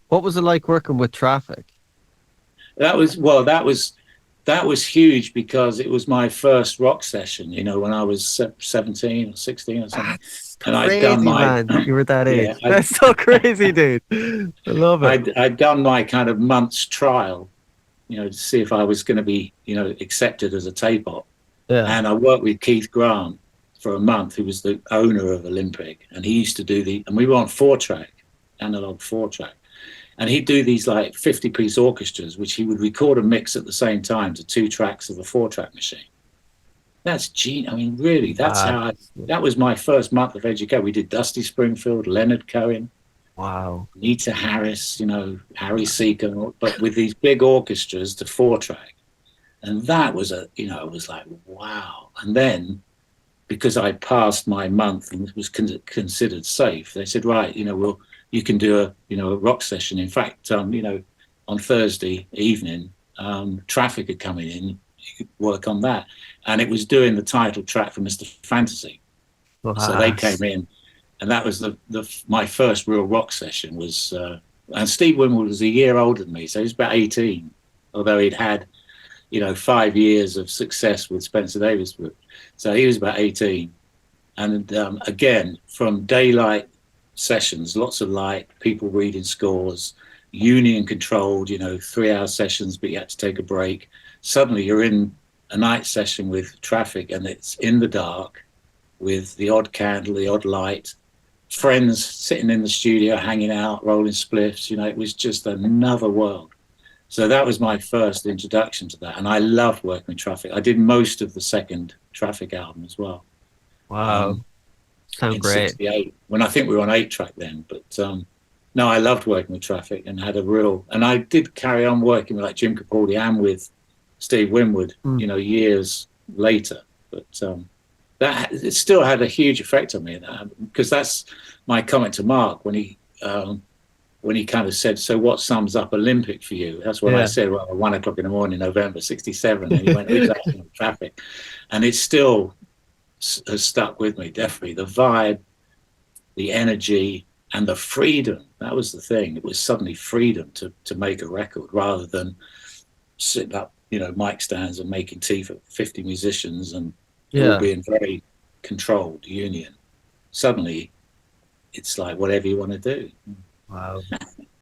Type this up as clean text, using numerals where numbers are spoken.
What was it like working with Traffic? That was huge because it was my first rock session, when I was 17 or 16 or something. That's And I'd done crazy, my, man. You were that yeah, age. That's so crazy, dude. I love it. I'd done my kind of month's trial, to see if I was going to be, accepted as a tape op. Yeah. And I worked with Keith Grant for a month, who was the owner of Olympic. And he used to and we were on 4-track, analog 4-track. And he'd do these like 50-piece orchestras, which he would record and mix at the same time to 2 tracks of a 4-track machine. That's genius. I mean, really, Uh, that was my first month of education. We did Dusty Springfield, Leonard Cohen, wow. Nita Harris, Harry Seacon, but with these big orchestras to 4-track. And that was it was like, wow. And then because I passed my month and was considered safe, they said, right, you can do a rock session. In fact, on Thursday evening, Traffic had come in, you could work on that. And it was doing the title track for Mr. Fantasy. So they came Class. in, and that was my first real rock session was, and Steve Winwood was a year older than me, so he was about 18, although he'd had, 5 years of success with Spencer Davis. So he was about 18. And again, from daylight sessions, lots of light, people reading scores, union controlled, 3-hour sessions, but you had to take a break. Suddenly you're in a night session with Traffic, and it's in the dark with the odd candle, the odd light, friends sitting in the studio, hanging out, rolling spliffs. It was just another world. So that was my first introduction to that. And I loved working with Traffic. I did most of the second Traffic album as well, Wow. um, Sound in great. '68, when I think we were on 8-track then. But no, I loved working with Traffic and had and I did carry on working with like Jim Capaldi and with Steve Winwood, Mm. years later. But that it still had a huge effect on me, because that's my comment to Mark when he kind of said, "So what sums up Olympic for you?" That's what I Yeah. said. Well, 1 o'clock in the morning, November '67, and he went, "Exactly, Traffic," and it still has stuck with me. Definitely, the vibe, the energy, and the freedom. That was the thing. It was suddenly freedom to make a record rather than sitting up, mic stands and making tea for 50 musicians and it all Yeah. being very controlled union. Suddenly, it's like whatever you want to do. Wow.